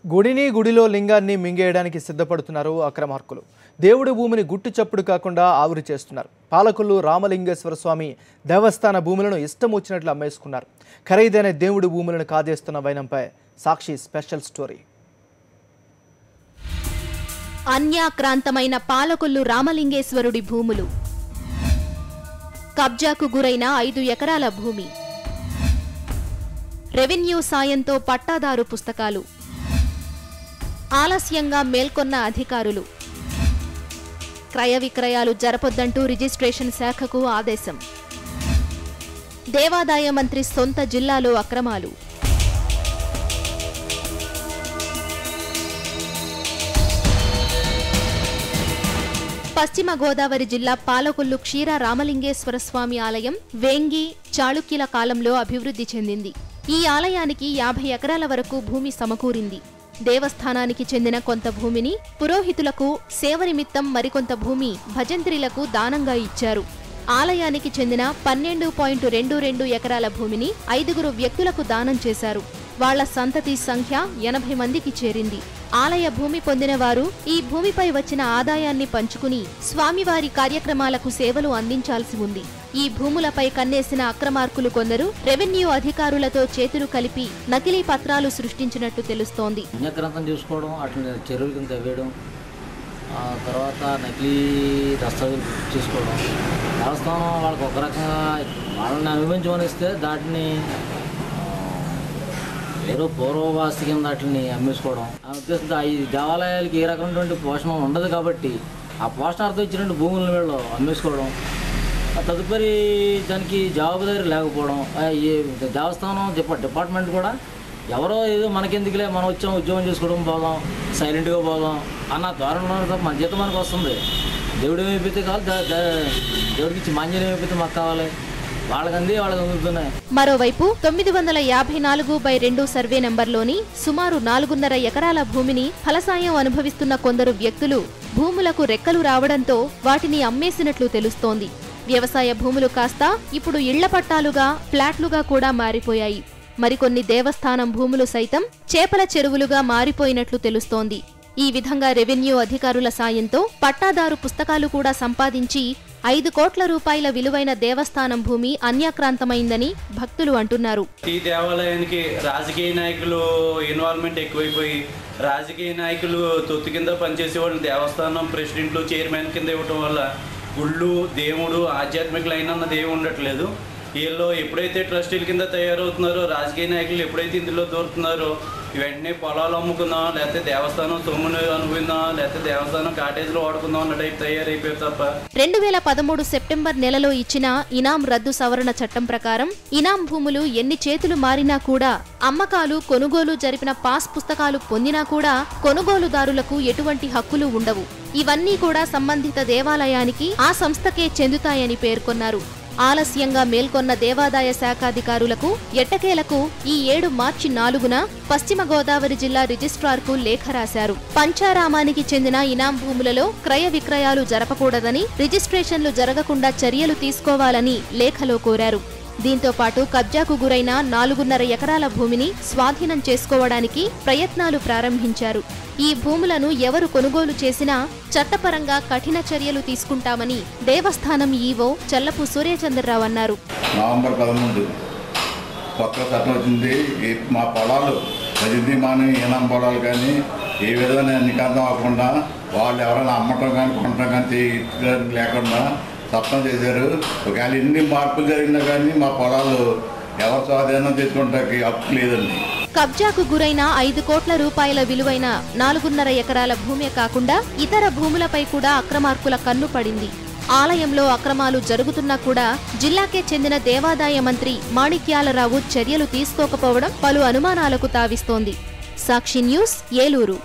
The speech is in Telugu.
గుడిని గుడిలో లింగాన్ని మింగేయడానికి సిద్ధపడుతున్నారు అక్రమార్కులు. దేవుడి భూమిని గుట్టు చప్పుడు కాకుండా ఆవిరి చేస్తున్నారు. పాలకొల్లు రామలింగేశ్వర స్వామి దేవస్థాన భూములను ఇష్టం వచ్చినట్లు అమ్మేసుకున్నారు. ఖరీదైన దేవుడి భూములను కాజేస్తున్న వైనంపై సాక్షి స్పెషల్ స్టోరీ. అన్యాక్రాంతమైన పాలకొల్లు రామలింగేశ్వరుడి భూములు, కబ్జాకు గురైన 5 ఎకరాల భూమి, రెవెన్యూ సాయంతో పట్టాదారు పుస్తకాలు, ఆలస్యంగా మేల్కొన్న అధికారులు, క్రయ విక్రయాలు జరపొద్దంటూ రిజిస్ట్రేషన్ శాఖకు ఆదేశం, దేవాదాయ మంత్రి సొంత జిల్లాలో అక్రమాలు. పశ్చిమ గోదావరి జిల్లా పాలకొల్లు క్షీర రామలింగేశ్వర స్వామి ఆలయం వేంగి చాళుక్యుల కాలంలో అభివృద్ధి చెందింది. ఈ ఆలయానికి 50 ఎకరాల వరకు భూమి సమకూరింది. దేవస్థానానికి చెందిన కొంత భూమిని పురోహితులకు సేవ నిమిత్తం మరికొంత భూమి భజంత్రీలకు దానంగా ఇచ్చారు. ఆలయానికి చెందిన 12.22 ఎకరాల భూమిని 5 వ్యక్తులకు దానం చేశారు. వాళ్ల సంతతి సంఖ్య 80 మందికి చేరింది. ఆలయ భూమి పొందిన వారు ఈ భూమిపై వచ్చిన ఆదాయాన్ని పంచుకుని స్వామివారి కార్యక్రమాలకు సేవలు అందించాల్సి ఉంది. ఈ భూములపై కన్నేసిన అక్రమార్కులు కొందరు రెవెన్యూ అధికారులతో చేతులు కలిపి నకిలీ పత్రాలు సృష్టించినట్టు తెలుస్తోంది. చెరువుల కింద వేయడం, తర్వాత నకిలీ దస్తావేజులు చేసుకోవడం, దేవస్థానం వాళ్ళకి ఒక రకంగా వాళ్ళని అనుభవించమనిస్తే దాటిని ఏదో పూర్వవాసి కింద వాటిని అమ్మేసుకోవడం. ఆ ఉద్దేశంతో ఈ దేవాలయాలకి ఏ రకమైనటువంటి పోషణ ఉండదు కాబట్టి ఆ పోషణార్థం ఇచ్చినటువంటి భూములను వీళ్ళు అమ్మేసుకోవడం, తదుపరి దానికి జవాబుదారీ లేకపోవడం. ఈ దేవస్థానం డిపార్ట్మెంట్ కూడా ఎవరో ఏదో మనకెందుకులే, మనం వచ్చాం ఉద్యోగం చేసుకోవడం పోదాం, సైలెంట్గా పోదాం అన్న ధోరణిలో తప్ప మన జీతం మనకు వస్తుంది. దేవుడు ఏమైపోతే కావాలి, దేవుడికి ఇచ్చి మాన్యం ఏమైపోతే మాకు కావాలి, వాళ్ళకంది వాళ్ళకి అందుతున్నాయి. మరోవైపు 954/2 సర్వే నంబర్లోని సుమారు 4.5 ఎకరాల భూమిని ఫలసాయం అనుభవిస్తున్న కొందరు వ్యక్తులు భూములకు రెక్కలు రావడంతో వాటిని అమ్మేసినట్లు తెలుస్తోంది. వ్యవసాయ భూములు కాస్త ఇప్పుడు ఇళ్ల పట్టాలుగా, ఫ్లాట్లుగా కూడా మారిపోయాయి. మరికొన్ని దేవస్థానం భూములు సైతం చేపల చెరువులుగా మారిపోయినట్లు తెలుస్తోంది. ఈ విధంగా రెవెన్యూ అధికారుల సాయంతో పట్టాదారు పుస్తకాలు కూడా సంపాదించి 5 కోట్ల రూపాయల విలువైన దేవస్థానం భూమి అన్యాక్రాంతమైందని భక్తులు అంటున్నారు. ఈ దేవాలయానికి రాజకీయ నాయకులు ఇన్వాల్వ్మెంట్ ఎక్కువైపోయి రాజకీయ నాయకులు తొత్తు కింద పనిచేసేవాళ్ళు దేవస్థానం ప్రెసిడెంట్లు, చైర్మన్ కింద ఇవ్వటం వల్ల గుళ్ళు, దేవుడు, ఆధ్యాత్మిక లైన్ అన్నది ఏమి ఉండట్లేదు. వీళ్ళు ఎప్పుడైతే ట్రస్టీల కింద తయారవుతున్నారో, రాజకీయ నాయకులు ఎప్పుడైతే ఇందులో దూరుతున్నారో వెంటనే పొలాలు అమ్ముకుందాం, లేకపోతే దేవస్థానం సొమ్మును అనుకుందాం, లేకపోతే దేవస్థానం కాటేజీలు వాడుకుందాం అన్న టైప్ తయారైపోయారు తప్ప. 2013 సెప్టెంబర్ నెలలో ఇచ్చిన ఇనాం రద్దు సవరణ చట్టం ప్రకారం ఇనాం భూములు ఎన్ని చేతులు మారినా కూడా, అమ్మకాలు, కొనుగోలు జరిపిన పాస్ పుస్తకాలు పొందినా కూడా కొనుగోలుదారులకు ఎటువంటి హక్కులు ఉండవు. ఇవన్నీ కూడా సంబంధిత దేవాలయానికి, ఆ సంస్థకే చెందుతాయని పేర్కొన్నారు. ఆలస్యంగా మేల్కొన్న దేవాదాయ శాఖాధికారులకు ఎట్టకేలకు ఈ 7 మార్చి 4న పశ్చిమ గోదావరి జిల్లా రిజిస్ట్రార్కు లేఖ రాశారు. పంచారామానికి చెందిన ఇనాం భూములలో క్రయ విక్రయాలు జరపకూడదని, రిజిస్ట్రేషన్లు జరగకుండా చర్యలు తీసుకోవాలని లేఖలో కోరారు. దీంతో పాటు కబ్జాకు గురైన 4.5 ఎకరాల భూమిని స్వాధీనం చేసుకోవడానికి ప్రయత్నాలు ప్రారంభించారు. ఈ భూములను ఎవరు కొనుగోలు చేసినా చట్టపరంగా కఠిన చర్యలు తీసుకుంటామని దేవస్థానం ఈవో చల్లపు సూర్యచంద్రరావు అన్నారు. నవంబర్ 13 కొత్త చట్టం వచ్చింది. మా పొలాలు ప్రతిమానం ఈనాం పొలాలు కానీ ఏ విధంగా నికాంతం అవ్వకుండా, వాళ్ళు ఎవరైనా అమ్మటం కానీ కొనటం కానీ లేకుండా చట్టం చేశారు. ఒకవేళ ఎన్ని మార్పులు జరిగినా కానీ మా పొలాలు ఎవరు స్వాధీనం తెచ్చుకుంటానికి హక్కు లేదండి. కబ్జాకు గురైన 5 కోట్ల రూపాయల విలువైన 4.5 ఎకరాల భూమే కాకుండా ఇతర భూములపై కూడా అక్రమార్కుల కన్ను పడింది. ఆలయంలో అక్రమాలు జరుగుతున్నా కూడా జిల్లాకే చెందిన దేవాదాయ మంత్రి మాణిక్యాలరావు చర్యలు తీసుకోకపోవడం పలు అనుమానాలకు తావిస్తోంది. సాక్షి న్యూస్, ఏలూరు.